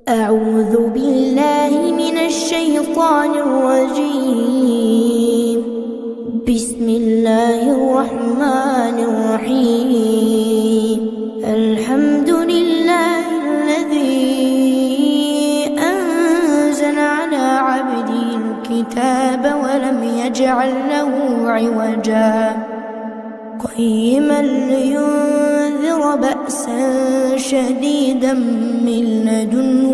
أعوذ بالله من الشيطان الرجيم. بسم الله الرحمن الرحيم. الحمد لله الذي أنزل على عبده الكتاب ولم يجعل له عوجا قيما لينذر بأسا شديدا من لدنه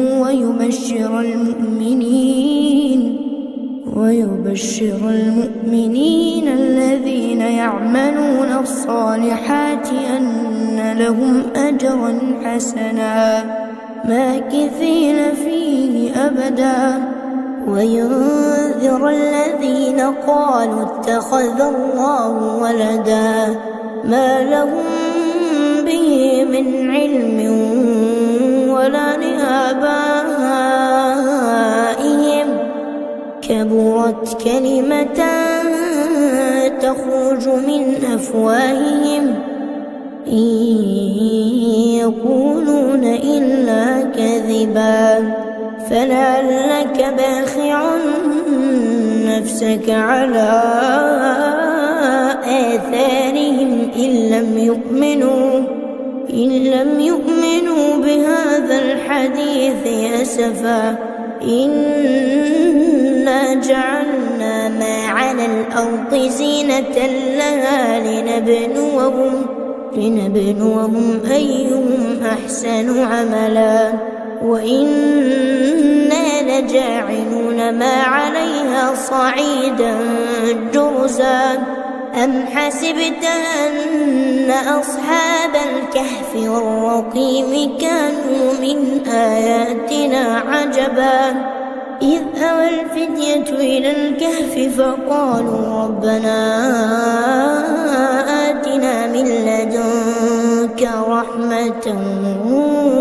ويبشر المؤمنين الذين يعملون الصالحات أن لهم أجرا حسنا ماكثين فيه أبدا وينذر الذين قالوا اتخذ الله ولدا ما لهم به من علم ولا لآبائهم كبرت كلمة تخرج من أفواههم إن يقولون إلا كذبا فلعلك باخع نفسك على آثارهم إن لم يؤمنوا بهذا الحديث أسفا إنا جعلنا ما على الأرض زينة لها لنبلوهم أيهم أحسن عملا وإنا لجاعلون ما عليها صعيدا جرزا أم حسبت أن أصحاب الكهف والرقيم كانوا من آياتنا عجبا إذ أوى الفتية إلى الكهف فقالوا ربنا آتنا من لدنك رحمة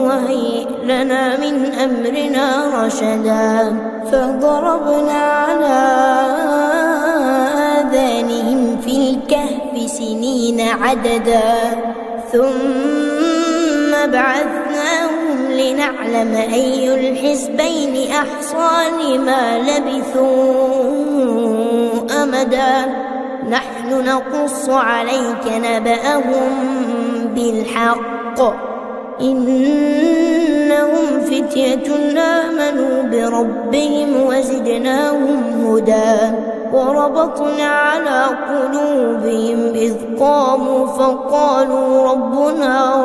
وهيئ لنا من أمرنا رشدا فضربنا على آذانهم في الكهف سنين عددا ثم بعثناهم لنعلم أي الحزبين أحصى لما لبثوا أمدا نحن نقص عليك نبأهم بالحق إنهم فتية آمنوا بربهم وزدناهم هدى وربطنا على قلوبهم إذ قاموا فقالوا ربنا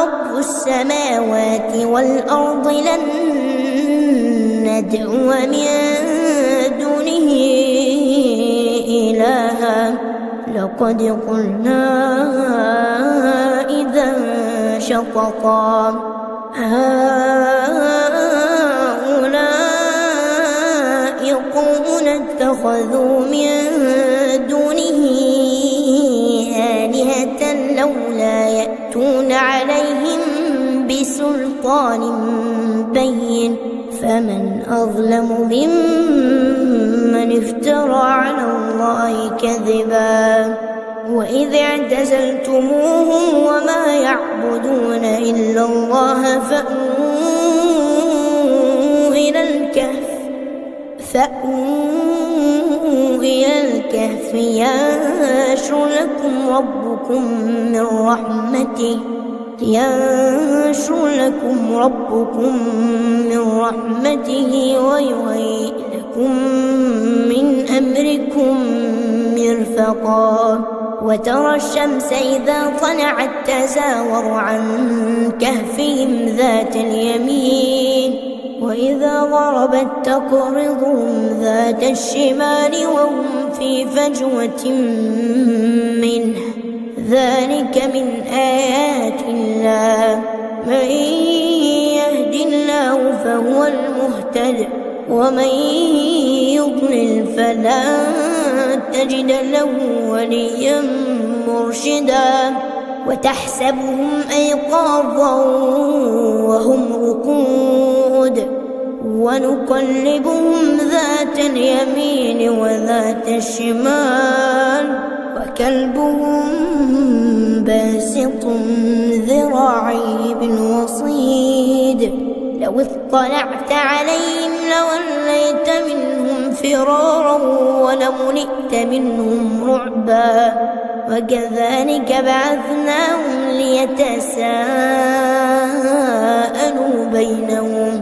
رب السماوات والأرض لن ندعو من دونه إلها لقد قلنا إذا شططا هؤلاء قوم اتخذوا من دونه آلهة لولا يأتون عليهم بسلطان بين فمن أظلم ممن افترى على الله كذبا وإذ اعتزلتموهم وما يعبدون إلا الله فأووا إلى الكهف ينشر لكم ربكم من رحمته ويهيئ لكم من أمركم مرفقا وترى الشمس إذا طلعت تزاور عن كهفهم ذات اليمين وإذا غربت تقرضهم ذات الشمال وهم في فجوة منه ذلك من آيات الله من يهد الله فهو المهتد ومن يضلل فلا تجد له وليا مرشدا وتحسبهم أيقاظا وهم رقود ونقلبهم ذات اليمين وذات الشمال وكلبهم باسط ذراعيه بالوصيد لو اطلعت عليهم لوليت منهم فرارا ولملئت منهم رعبا وكذلك بعثناهم ليتساءلوا بينهم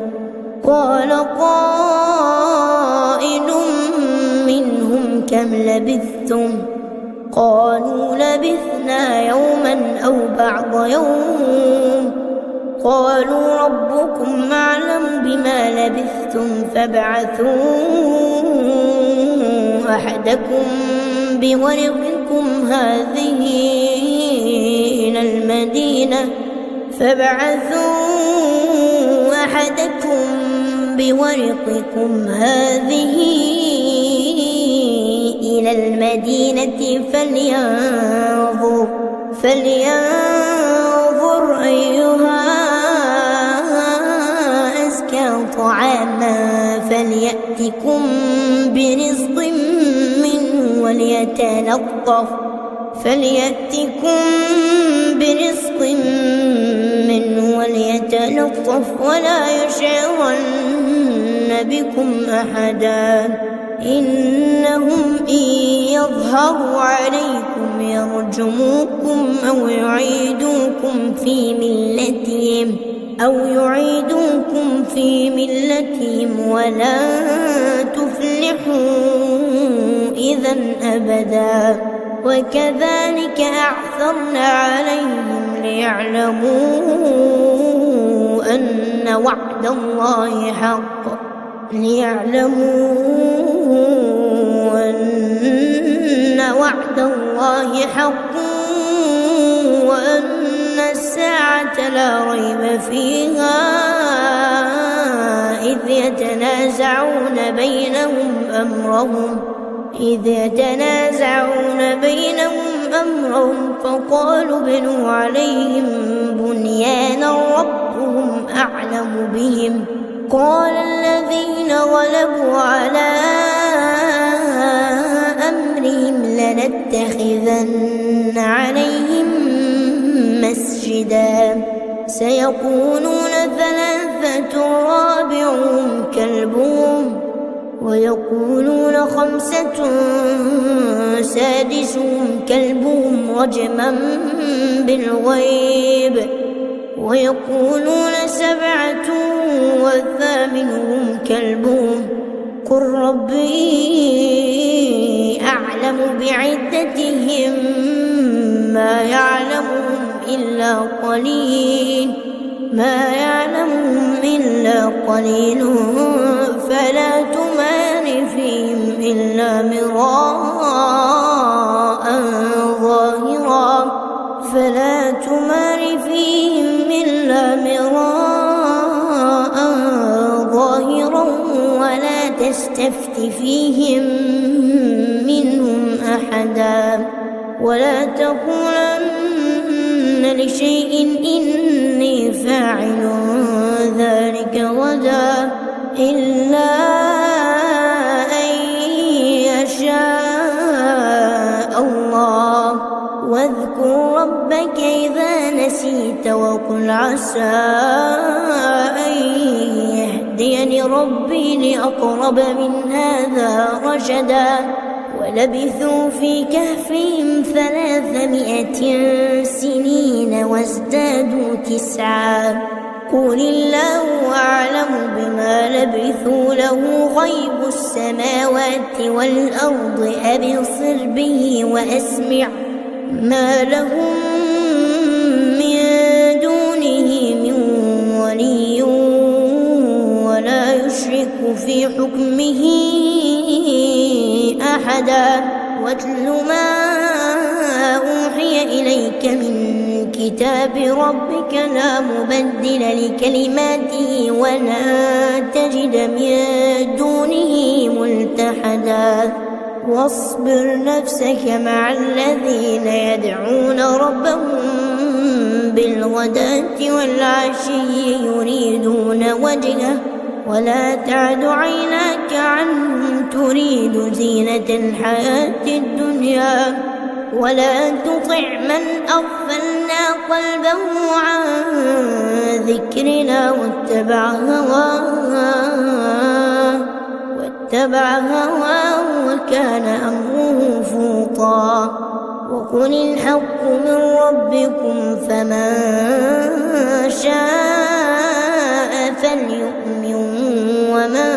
قال قائل منهم كم لبثتم قالوا لبثنا يوما أو بعض يوم قالوا ربكم أعلم بما لبثتم فابعثوا أحدكم بورقكم هذه إلى المدينة فلينظر أيها أزكى طعاما فليأتكم برزق منه وليتلطف ولا يشعرن بكم أحدا إنهم إن يظهروا عليكم يرجموكم أو يعيدوكم في ملتهم ولن تفلحوا إذا أبدا وكذلك أعثرنا عليهم ليعلموا أن وعد الله حق وأن الساعة لا ريب فيها إذ يتنازعون بينهم أمرهم فقالوا ابنوا عليهم بنيانا ربهم أعلم بهم قال الذين غلبوا على أمرهم لنتخذن عليهم مسجدا سيقولون ثلاثة رابعهم كلبهم ويقولون خمسة سادسهم كلبهم رجما بالغيب ويقولون سبعة وثامنهم كلبهم قل ربي أعلم بعدتهم ما يعلمهم إلا قليل فلا تمار فيهم إلا مراء ظاهرا ولا تستفت فيهم منهم أحدا ولا تقولن لشيء إني فاعل ذلك غدا إلا أن يشاء الله واذكر ربك إذا نسيت وقل عسى أن يهديني ربي لأقرب من هذا رشدا ولبثوا في كهفهم 300 سنين وازدادوا 9 قل الله أعلم بما لبثوا له غيب السماوات والأرض أبصر به وأسمع ما لهم من دونه من ولي ولا يشرك في حكمه أحدا واتل ما أوحي إليك من كتاب ربك لا مبدل لكلماته ولا تجد من دونه ملتحدا واصبر نفسك مع الذين يدعون ربهم بالغداة والعشي يريدون وجهه ولا تعد عيناك عنهم تريد زينة الحياة الدنيا ولا تطع من أغفلنا قلبه عن ذكرنا واتبع هواه وكان أمره فرطا. وقل الحق من ربكم فمن شاء فليؤمن ومن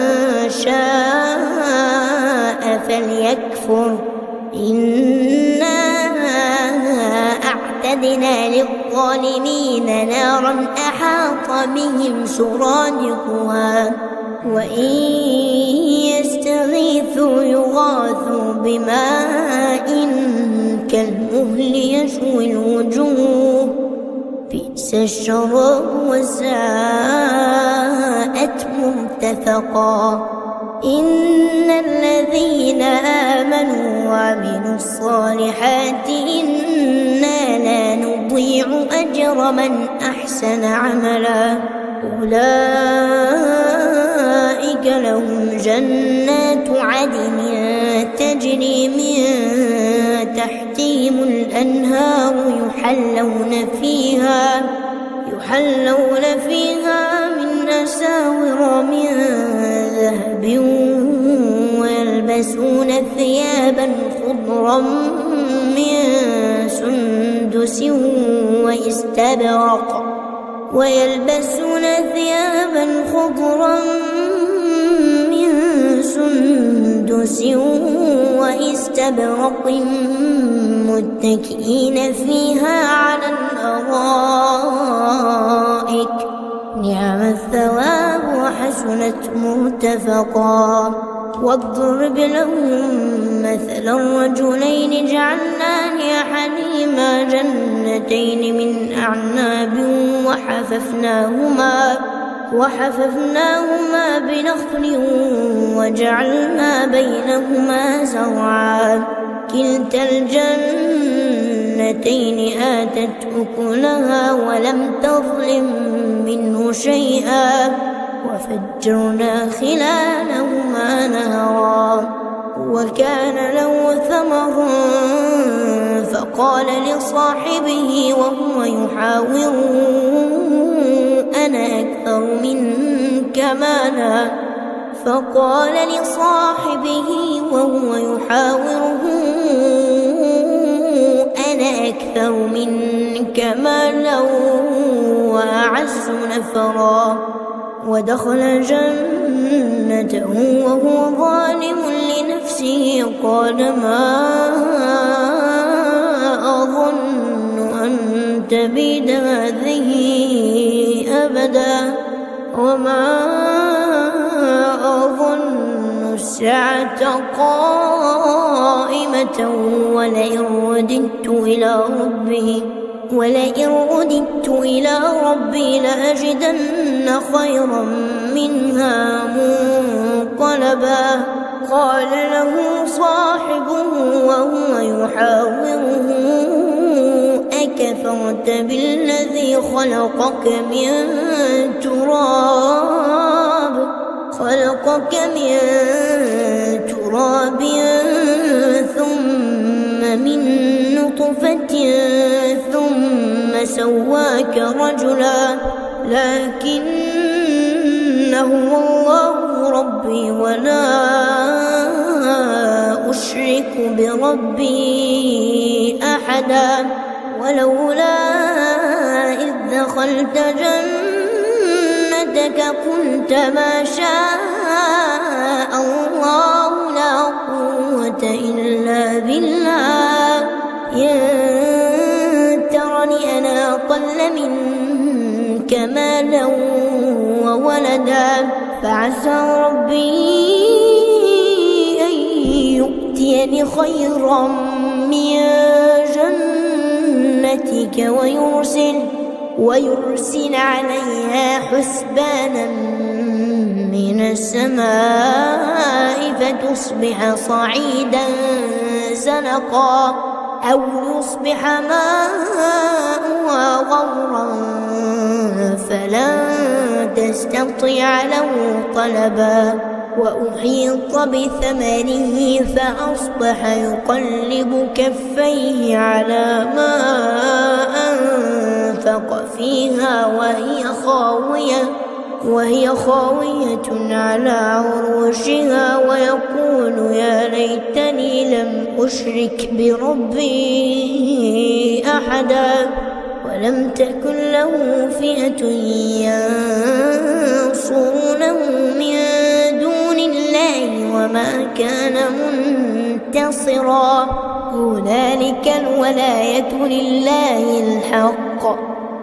شاء فليكفر. إنا أعتدنا للظالمين نارا أحاط بهم سرادقها وإن يستغيثوا يغاثوا بماء كالمهل يشوي الوجوه بئس الشراب وساءت مرتفقا. إن الذين آمنوا وعملوا الصالحات إنا لا نضيع أجر من أحسن عملا. أولئك لهم جنات عدن تجري من تحتهم الأنهار يحلون فيها من أساور من ذهب ويلبسون ثيابا خضرا من سندس واستبرق متكئين فيها على الأرائك نعم الثواب وحسنت مرتفقا. واضرب لهم مثلا رجلين جعلنا لأحدهما جنتين من أعناب وحففناهما بنخل وجعلنا بينهما زرعا. كلتا الجنتين آتت أكلها ولم تظلم منه شيئا وفجرنا خلالهما نهرا. وكان له ثمر فقال لصاحبه وهو يحاوره أنا أكثر منك مالا وأعز نفرا. ودخل جنته وهو ظالم لنفسه قال ما أظن أن تبيد هذه أبدا وما أظن الساعة قائمة ولئن رددت إلى ربي لأجدن خيرا منها منقلبا. قال له صاحبه وهو يحاوره أكفرت بالذي خلقك من تراب ثم من نطفة ثم سواك رجلا لكن هو الله ربي ولا أشرك بربي أحدا. ولولا إذ دخلت جنتك قلت ما شاء الله لا قوة إلا بالله إن ترني أنا أقل منك مالا وولدا فعسى ربي أن يؤتيني خيرا من جنتك ويرسل عليها حسبانا من السماء فتصبح صعيدا زلقا أو يصبح ماؤها غورا فلن تستطيع له طلبا. وأحيط بثمره فأصبح يقلب كفيه على ما أنفق فيها وهي خاوية على عروشها ويقول يا ليتني لم أشرك بربي أحدا ولم تكن له فئة ينصرونه من دون الله وما كان منتصرا. هنالك الولاية لله الحق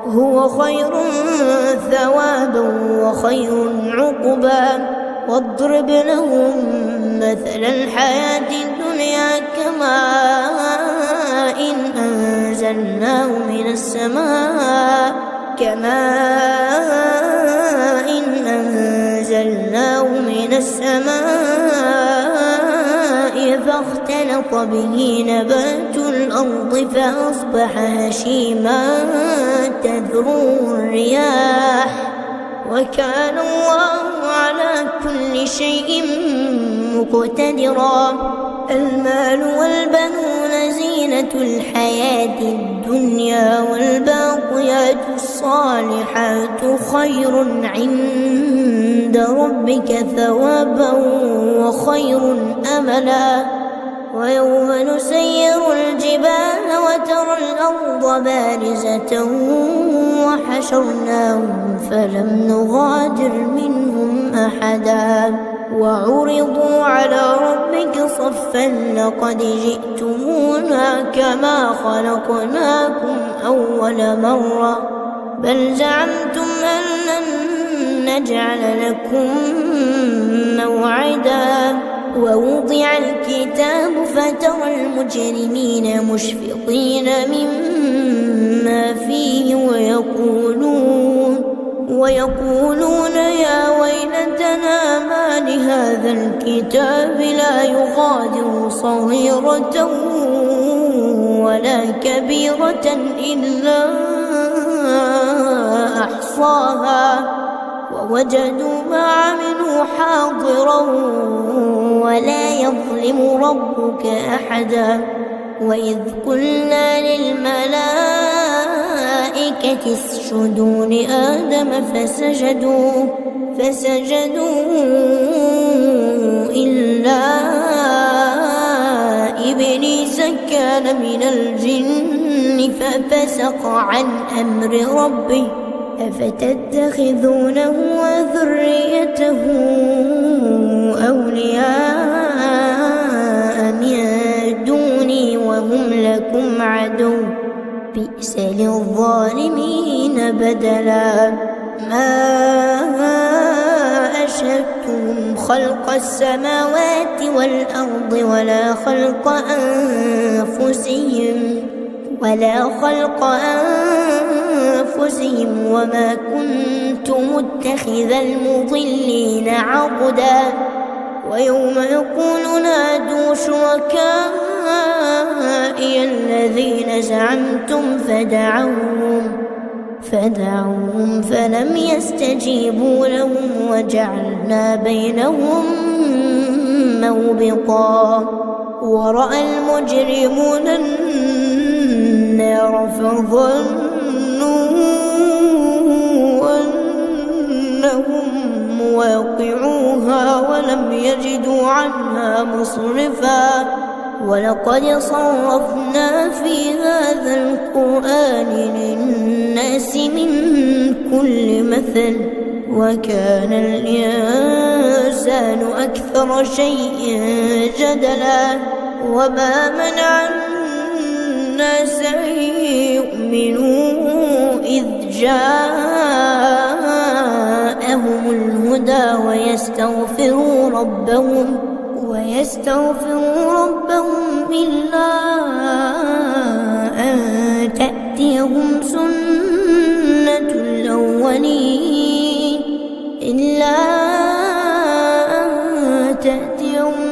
هو خير ثوابا وخير عقبا. واضرب لهم مثل الحياة الدنيا كماء أنزلناه من السماء فاختلط به نبات الأرض فأصبح هشيما تذروه الرياح وكان الله على كل شيء مقتدرا. المال والبنون زينة الحياة الدنيا والباقيات الصالحات خير عند ربك ثوابا وخير أملا. ويوم نسير الجبال وترى الأرض بارزة وحشرناهم فلم نغادر منهم أحدا وعرضوا على ربك صفا لقد جئتمونا كما خلقناكم أول مرة بل زعمتم أن لن نجعل لكم موعدا. ووضع الكتاب فترى المجرمين مشفقين مما فيه ويقولون يا ويلتنا ما لهذا الكتاب لا يغادر صغيرة ولا كبيرة إلا أحصاها ووجدوا ما عملوا حاضرا ولا يظلم ربك أحدا. وإذ قلنا للملائكة اسجدوا لآدم فسجدوا إلا إبليس كان من الجن ففسق عن أمر ربه أفتتخذونه وذريته أولياء من دوني وهم لكم عدو بئس للظالمين بدلا. ما أشهدتهم خلق السماوات والأرض ولا خلق أنفسهم وما كنت متخذ المضلين عضدا. ويوم يقول نادوا شركائي الذين زعمتم فدعوهم فلم يستجيبوا لهم وجعلنا بينهم موبقا. ورأى المجرمون النار فظنوا أنهم مواقعوها ولم يجدوا عنها مصرفا. ولقد صرفنا في هذا القرآن للناس من كل مثل وكان الإنسان أكثر شيء جدلا. وما منع الناس أن يؤمنوا إذ جاءهم الهدى ويستغفروا ربهم إلا أن تأتيهم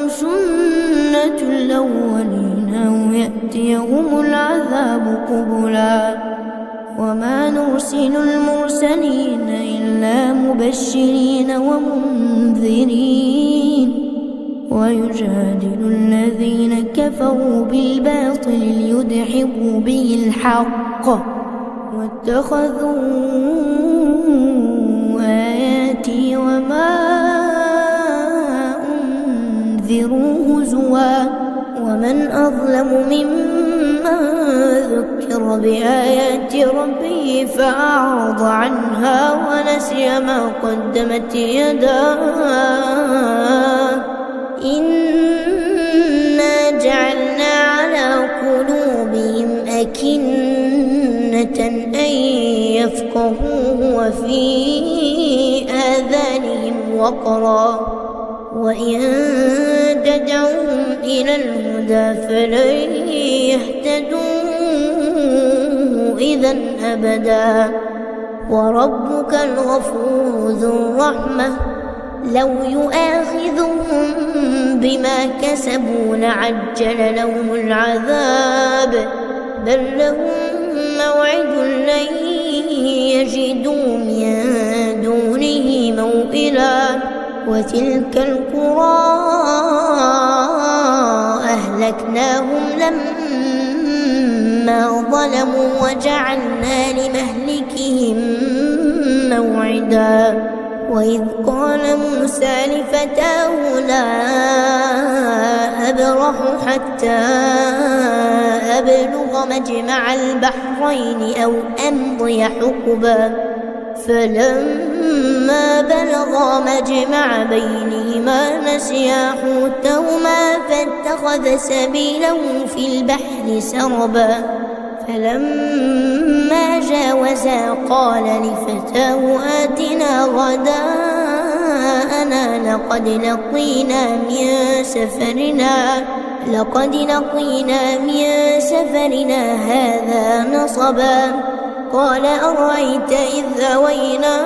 سنة الأولين أو يأتيهم العذاب قبلا. وما نرسل المرسلين إلا مبشرين ومنذرين ويجادل الذين كفروا بالباطل ليدحضوا به الحق واتخذوا آياتي وما أنذروا هزوا ومن أظلم ممن ذكر بآيات ربه فأعرض عنها ونسي ما قدمت يداه إنا جعلنا على قلوبهم أكنة أن يفقهوه وفي آذانهم وقرا وإن تدعوهم إلى الهدى فلن يهتدوا إذا أبدا وربك الغفور ذو الرحمة لو يؤاخذهم بما كسبوا لعجل لهم العذاب بل لهم موعد لن يجدوا من دونه موئلا وتلك القرى أهلكناهم لما ظلموا وجعلنا لمهلكهم موعدا وإذ قال موسى لفتاه لا أبرح حتى أبلغ مجمع البحرين أو أمضي حقبا فلما بلغا مجمع بينهما نسيا حوتهما فاتخذ سبيله في البحر سربا فلما جاوزا قال لفتاه آتنا غداءنا لقد لقينا من سفرنا هذا نصبا قال أرأيت إذ أوينا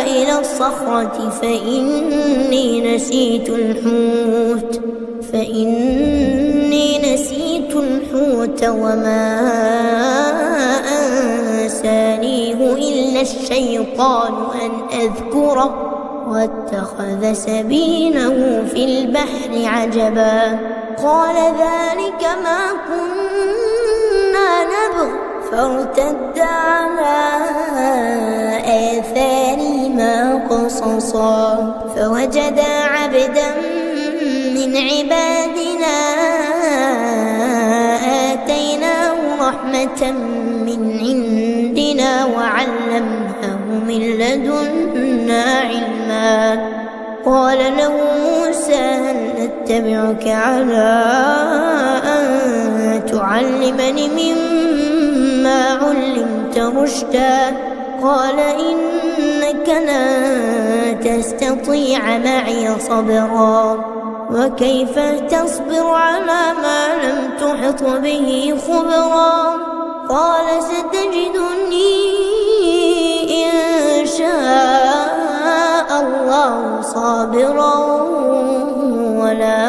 إلى الصخرة فإني نسيت الحوت وما أنسانيه إلا الشيطان أن أذكره واتخذ سبيله في البحر عجبا قال ذلك ما كنا نبغ فارتد على آثارهما قصصا فوجدا عبدا من عبادنا آتيناه رحمة من عندنا وعلمناه من لدنا علما قال له موسى هل أتبعك على أن تعلمني مما علمت رشدا قال إنك لن تستطيع معي صبرا وكيف تصبر على ما لم تحط به خبرا قال ستجدني إن شاء الله صابرا ولا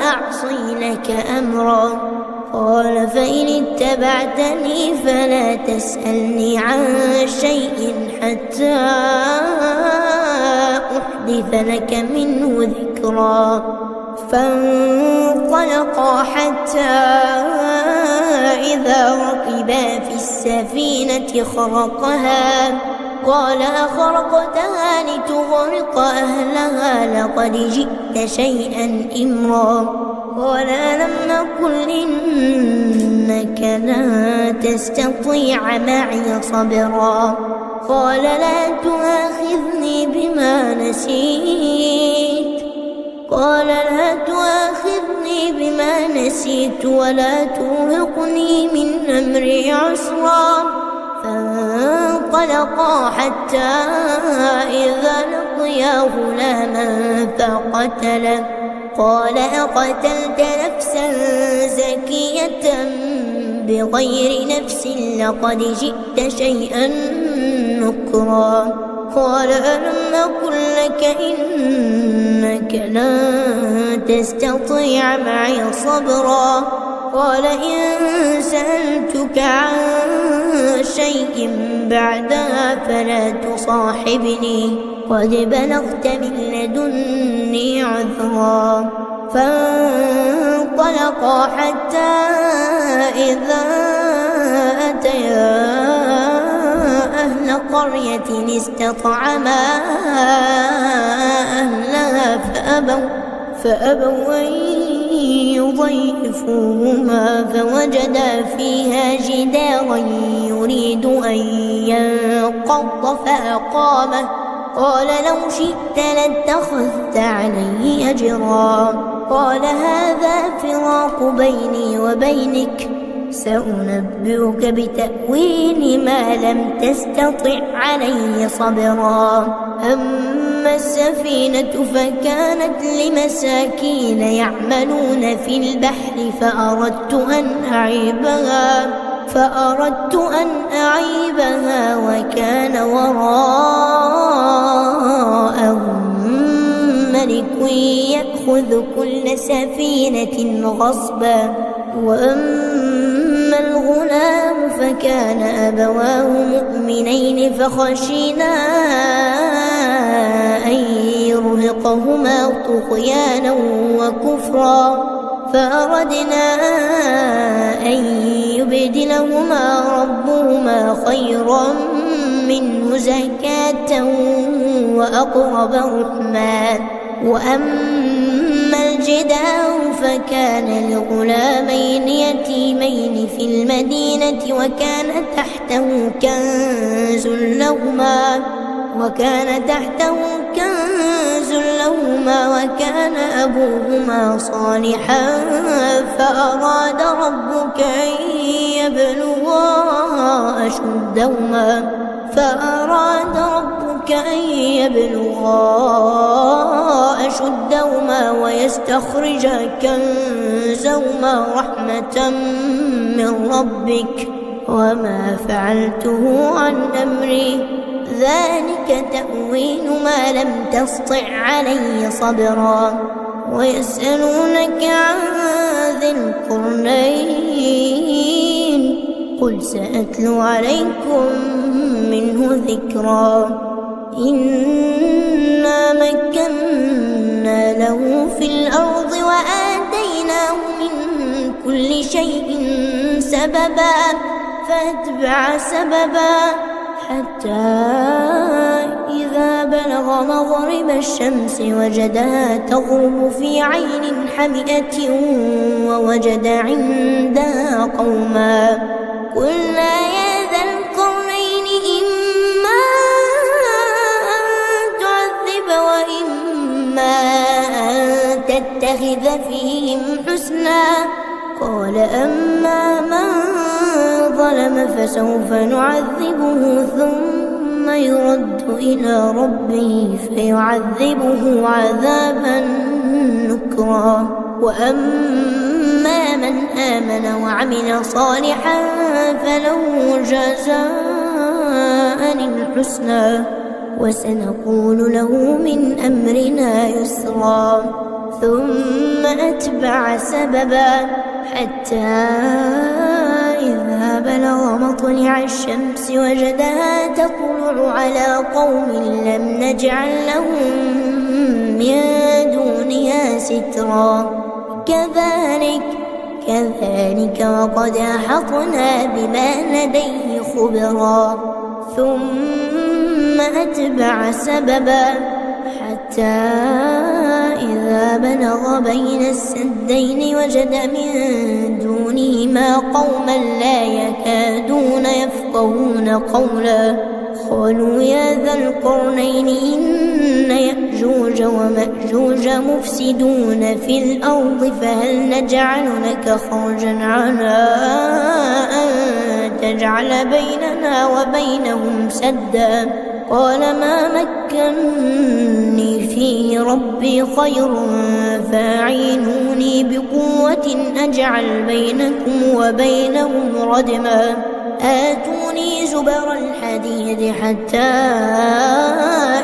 أعصي لك أمرا قال فإن اتبعتني فلا تسألني عن شيء حتى أحدث لك منه ذكرا فانطلقا حتى إذا ركبا في السفينة خرقها قال أخرقتها لتغرق أهلها لقد جئت شيئا إمرا قال ألم أقل إنك لن تستطيع معي صبرا قال لا تؤاخذني بما نسيت ولا ترهقني من أمري عسرا فانطلقا حتى إذا لقيا غلاما فقتله قال أقتلت نفسا زكية بغير نفس لقد جئت شيئا نكرا قال ألم أقل لك إنك لن تستطيع معي صبرا قال إن سألتك عن شيء بعدها فلا تصاحبني قد بلغت من لدني عذرا. فانطلقا حتى إذا أتيا أهل قرية استطعما أهلها فأبوا أن يضيفوهما فوجدا فيها جدارا يريد أن ينقض فأقامه قال لو شئت لاتخذت عليه أجرا. قال هذا فراق بيني وبينك سأنبئك بتأويل ما لم تستطع عليه صبرا. أما السفينة فكانت لمساكين يعملون في البحر فأردت أن أعيبها وكان وراءهم ملك يأخذ كل سفينة غصبا. وأما الغلام فكان أبواه مؤمنين فخشينا أن يرهقهما طغيانا وكفرا فأردنا أن يبدلهما ربهما خيرا منه زكاة وأقرب رحما. وأما الجدار فكان لغلامين يتيمين في المدينة وكان تحته كنز لهما وكان أبوهما صالحا فأراد ربك أن يبلغا أشدهما ويستخرج كنزهما رحمة من ربك وما فعلته عن أمري ذلك تأويل ما لم تسطع عليه صبرا. ويسألونك عن ذي القرنين قل سأتلو عليكم منه ذكرا. إنا مكنا له في الأرض وآتيناه من كل شيء سببا فأتبع سببا حتى إذا بلغ مغرب الشمس وجدها تغرب في عين حمئة ووجد عندها قوما قلنا يا ذا القرنين إما أن تعذب وإما أن تتخذ فيهم حسنا. قال أما من ظلم فسوف نعذبه ثم يرد إلى ربه فيعذبه عذابا نكرا. وأما من آمن وعمل صالحا فله جزاء الحسنى وسنقول له من أمرنا يسرا. ثم أتبع سببا حتى إذا بلغ مطلع الشمس وجدها تطلع على قوم لم نجعل لهم من دونها سترا. كذلك وقد أحطنا بما لديه خبرا. ثم أتبع سببا حتى إذا بلغ بين السدين وجد من دونهما قوما لا يكادون يفقهون قولا. قالوا يا ذا القرنين إن يأجوج ومأجوج مفسدون في الأرض فهل نجعل لك خرجا على أن تجعل بيننا وبينهم سدا. قال ما مكنني فيه ربي خير فاعينوني بقوة أجعل بينكم وبينهم ردما. آتوني زبر الحديد حتى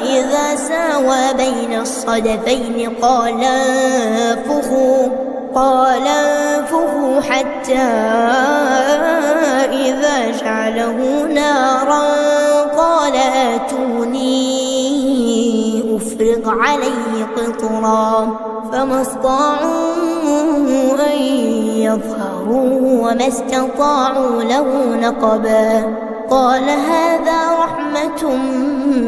إذا ساوى بين الصدفين قال انفخوا قال انفخوا حتى إذا جعله نارا قال آتوني أفرغ عليه قطرا فما استطاعوا أن يظهروه وما استطاعوا له نقبا قال هذا رحمة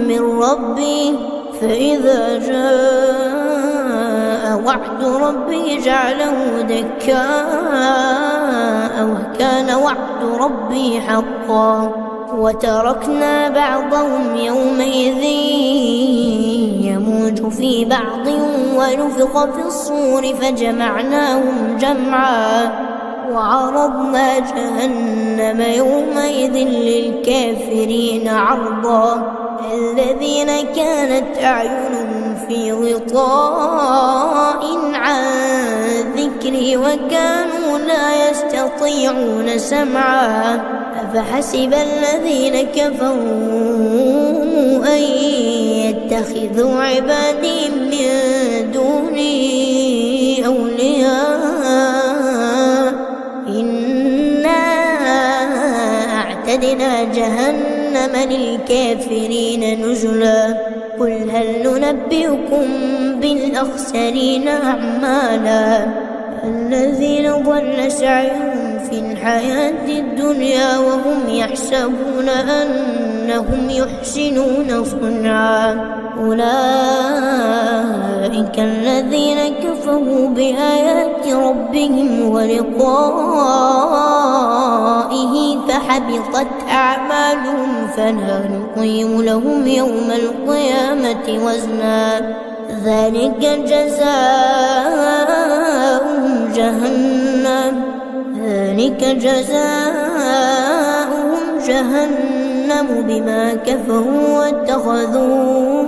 من ربي فإذا جاء وعد ربي جعله دكاء وكان وعد ربي حقا وتركنا بعضهم يومئذ يموج في بعض ونفخ في الصور فجمعناهم جمعا وعرضنا جهنم يومئذ للكافرين عرضا الذين كانت أعينهم في غطاء عن ذكري وكانوا لا يستطيعون سمعا أفحسب الذين كفروا أن يتخذوا عبادي من دوني أولياء إنا أعتدنا جهنم للكافرين نزلا قل هل ننبئكم بالأخسرين أعمالا الذين ضل سعيهم في الحياة الدنيا وهم يحسبون أنهم يحسنون صنعا أولئك الذين كفروا بآيات ربهم ولقائه فحبطت أعمالهم فلا نقيم لهم يوم القيامة وزنا ذلك جزاؤهم جهنم بما كفروا واتخذوا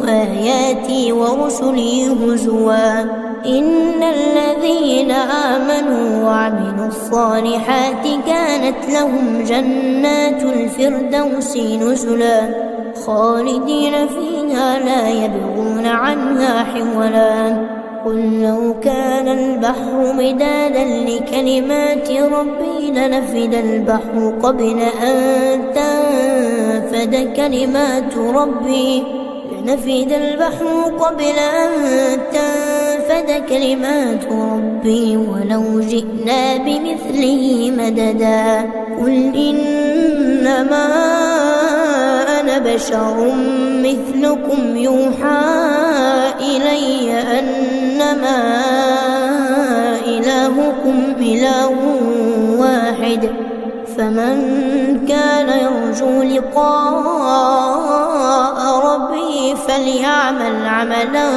آياتي ورسلي هزوا إن الذين آمنوا وعملوا الصالحات كانت لهم جنات الفردوس نزلا خالدين فيها لا يبغون عنها حولا قل لو كان البحر مدادا لكلمات ربي لنفد البحر قبل أن تنفد كلمات ربي ولو جئنا بمثله مددا قل إنما أنا بشر مثلكم يوحى إلي أنما إلهكم إله واحد فمن كان يرجو لقاء ربه فليعمل عملا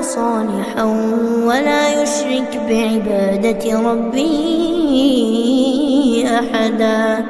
صالحا ولا يشرك بعبادة ربه أحدا.